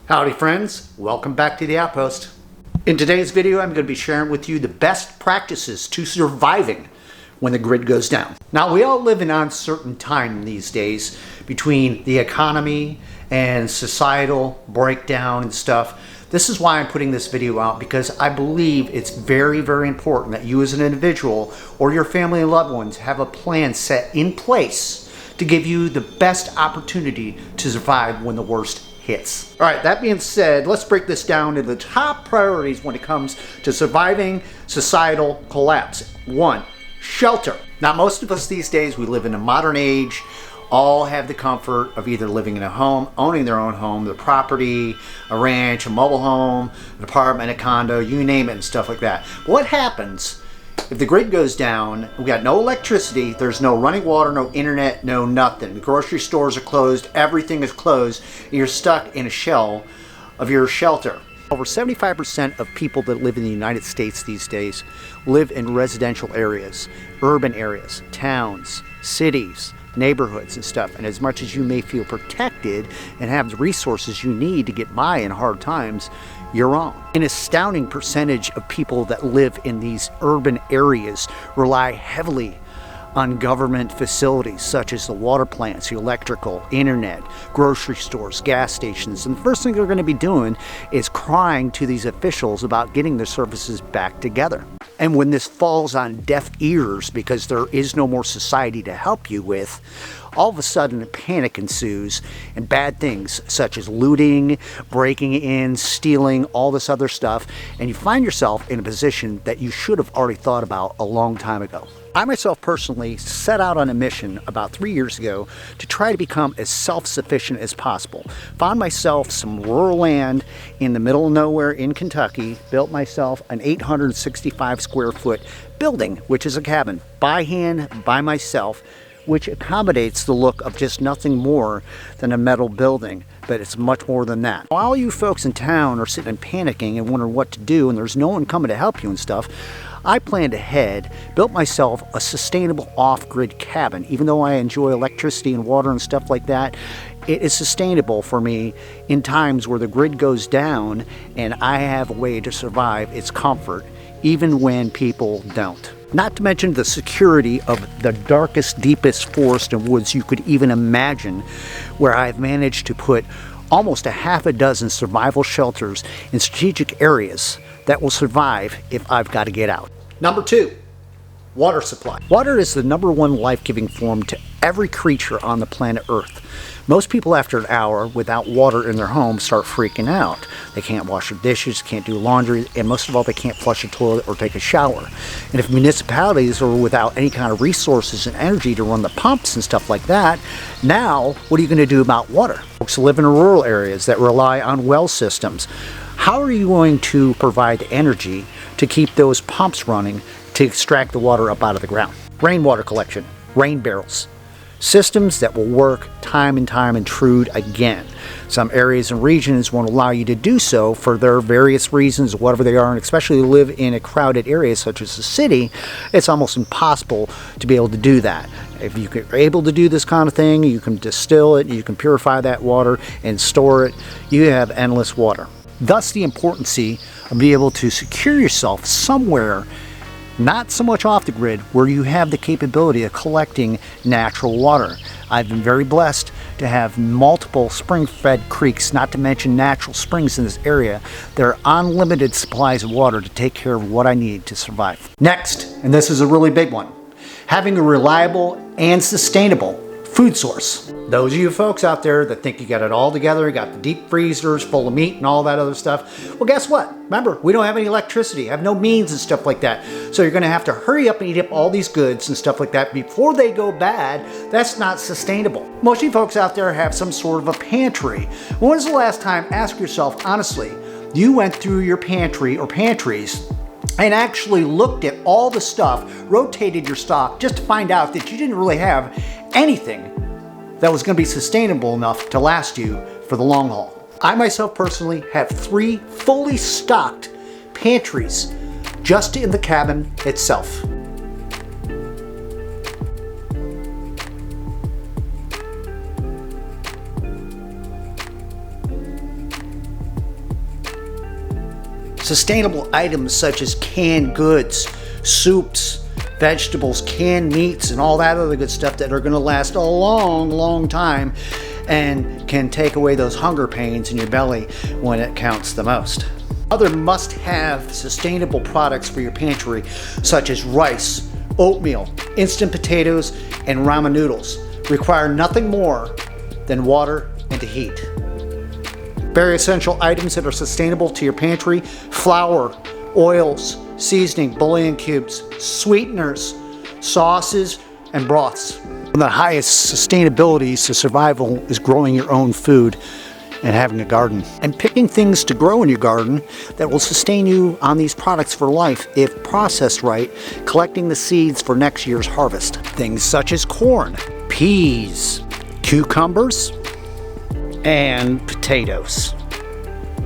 Howdy friends, welcome back to the Outpost. In today's video I'm going to be sharing with you the best practices to surviving when the grid goes down. Now we all live in an uncertain time these days between the economy and societal breakdown and stuff. This is why I'm putting this video out, because I believe it's very, very important that you as an individual or your family and loved ones have a plan set in place to give you the best opportunity to survive when the worst hits. All right, that being said, let's break this down into the top priorities when it comes to surviving societal collapse. 1, shelter. Now, most of us these days, we live in a modern age, all have the comfort of either living in a home, owning their own home, their property, a ranch, a mobile home, an apartment, a condo, you name it, and stuff like that. But what happens if the grid goes down? We got no electricity, there's no running water, no internet, no nothing. The grocery stores are closed, everything is closed, and you're stuck in a shell of your shelter. Over 75% of people that live in the United States these days live in residential areas, urban areas, towns, cities, neighborhoods and stuff. And as much as you may feel protected and have the resources you need to get by in hard times, you're wrong. An astounding percentage of people that live in these urban areas rely heavily on government facilities such as the water plants, the electrical, internet, grocery stores, gas stations. And the first thing they're going to be doing is crying to these officials about getting their services back together. And when this falls on deaf ears because there is no more society to help you with, all of a sudden a panic ensues and bad things such as looting, breaking in, stealing, all this other stuff, and you find yourself in a position that you should have already thought about a long time ago. I myself personally set out on a mission about 3 years ago to try to become as self-sufficient as possible. Found myself some rural land in the middle of nowhere in Kentucky, built myself an 865 square foot building, which is a cabin, by hand, by myself, which accommodates the look of just nothing more than a metal building, but it's much more than that. While you folks in town are sitting and panicking and wondering what to do and there's no one coming to help you and stuff, I planned ahead, built myself a sustainable off-grid cabin. Even though I enjoy electricity and water and stuff like that, it is sustainable for me in times where the grid goes down and I have a way to survive its comfort, even when people don't. Not to mention the security of the darkest, deepest forest and woods you could even imagine, where I've managed to put almost a half a dozen survival shelters in strategic areas that will survive if I've got to get out. Number 2, water supply. Water is the #1 life-giving form to every creature on the planet Earth. Most people after an hour without water in their home start freaking out. They can't wash their dishes, can't do laundry, and most of all, they can't flush a toilet or take a shower. And if municipalities are without any kind of resources and energy to run the pumps and stuff like that, now what are you going to do about water? Folks live in rural areas that rely on well systems. How are you going to provide energy to keep those pumps running to extract the water up out of the ground? Rainwater collection, rain barrels. Systems that will work time and time and true again. Some areas and regions won't allow you to do so for their various reasons, whatever they are, and especially live in a crowded area such as a city, it's almost impossible to be able to do that. If you are able to do this kind of thing, you can distill it, you can purify that water and store it, you have endless water. Thus the importance of being able to secure yourself somewhere not so much off the grid, where you have the capability of collecting natural water. I've been very blessed to have multiple spring-fed creeks, not to mention natural springs in this area. There are unlimited supplies of water to take care of what I need to survive. Next, and this is a really big one, having a reliable and sustainable food source. Those of you folks out there that think you got it all together, you got the deep freezers full of meat and all that other stuff, well, guess what? Remember, we don't have any electricity, have no means and stuff like that. So you're going to have to hurry up and eat up all these goods and stuff like that before they go bad. That's not sustainable. Most of you folks out there have some sort of a pantry. When was the last time, ask yourself honestly, you went through your pantry or pantries and actually looked at all the stuff, rotated your stock just to find out that you didn't really have anything that was going to be sustainable enough to last you for the long haul. I myself personally have 3 fully stocked pantries just in the cabin itself. Sustainable items such as canned goods, soups, vegetables, canned meats, and all that other good stuff that are going to last a long, long time and can take away those hunger pains in your belly when it counts the most. Other must-have sustainable products for your pantry, such as rice, oatmeal, instant potatoes, and ramen noodles, require nothing more than water and heat. Very essential items that are sustainable to your pantry: flour, oils, seasoning, bouillon cubes, sweeteners, sauces, and broths. One of the highest sustainabilities to survival is growing your own food and having a garden. And picking things to grow in your garden that will sustain you on these products for life if processed right, collecting the seeds for next year's harvest. Things such as corn, peas, cucumbers, and potatoes.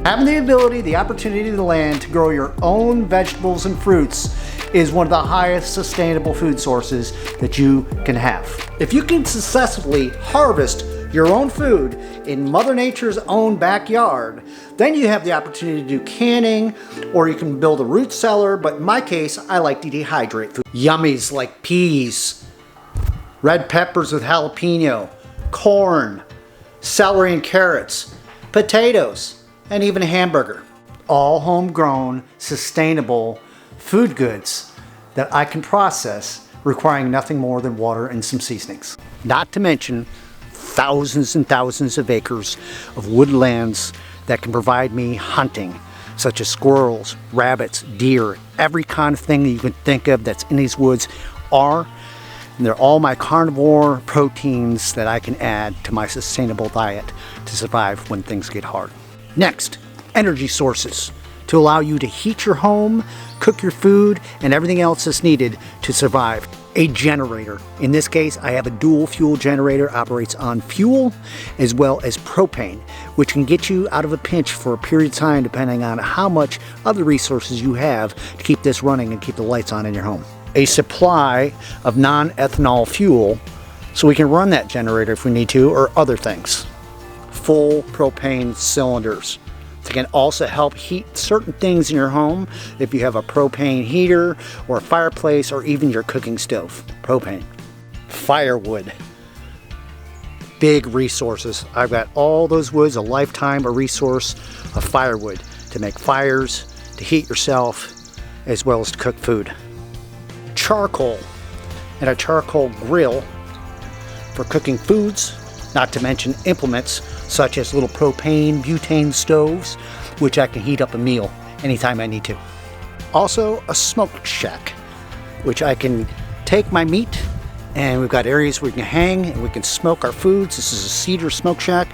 Having the ability, the opportunity, the land to grow your own vegetables and fruits is one of the highest sustainable food sources that you can have. If you can successfully harvest your own food in Mother Nature's own backyard, then you have the opportunity to do canning, or you can build a root cellar, but in my case, I like to dehydrate food. Yummies like peas, red peppers with jalapeno, corn, celery and carrots, potatoes, and even a hamburger. All homegrown, sustainable food goods that I can process, requiring nothing more than water and some seasonings. Not to mention thousands and thousands of acres of woodlands that can provide me hunting, such as squirrels, rabbits, deer, every kind of thing that you can think of that's in these woods and they're all my carnivore proteins that I can add to my sustainable diet to survive when things get hard. Next, energy sources to allow you to heat your home, cook your food, and everything else that's needed to survive. A generator. In this case, I have a dual fuel generator, operates on fuel as well as propane, which can get you out of a pinch for a period of time depending on how much other resources you have to keep this running and keep the lights on in your home. A supply of non-ethanol fuel so we can run that generator if we need to, or other things. Full propane cylinders. They can also help heat certain things in your home if you have a propane heater or a fireplace or even your cooking stove. Propane. Firewood. Big resources. I've got all those woods, a lifetime, a resource of firewood to make fires, to heat yourself, as well as to cook food. Charcoal and a charcoal grill for cooking foods, not to mention implements such as little propane, butane stoves, which I can heat up a meal anytime I need to. Also a smoke shack, which I can take my meat, and we've got areas where we can hang and we can smoke our foods. This is a cedar smoke shack,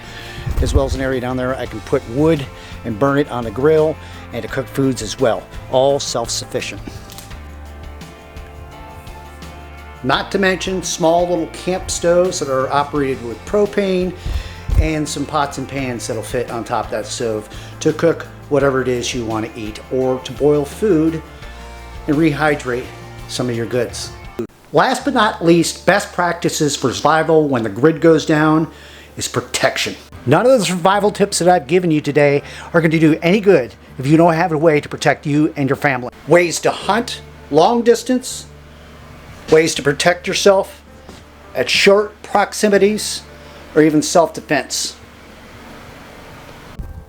as well as an area down there I can put wood and burn it on the grill and to cook foods as well. All self-sufficient. Not to mention small little camp stoves that are operated with propane and some pots and pans that'll fit on top of that stove to cook whatever it is you want to eat, or to boil food and rehydrate some of your goods. Last but not least, best practices for survival when the grid goes down is protection. None of the survival tips that I've given you today are going to do any good if you don't have a way to protect you and your family. Ways to hunt long distance, ways to protect yourself at short proximities, or even self-defense.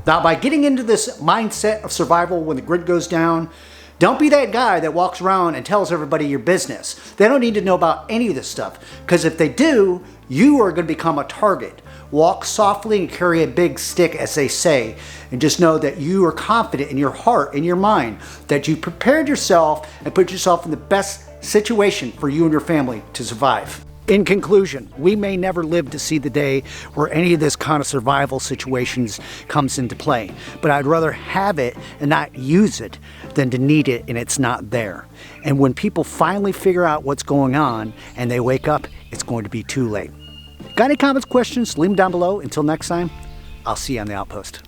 Now, by getting into this mindset of survival when the grid goes down, don't be that guy that walks around and tells everybody your business. They don't need to know about any of this stuff, because if they do, you are going to become a target. Walk softly and carry a big stick, as they say, and just know that you are confident in your heart, in your mind, that you prepared yourself and put yourself in the best situation for you and your family to survive. In conclusion, we may never live to see the day where any of this kind of survival situations comes into play, but I'd rather have it and not use it than to need it and it's not there. And when people finally figure out what's going on and they wake up, it's going to be too late. Got any comments, questions? Leave them down below. Until next time, I'll see you on the Outpost.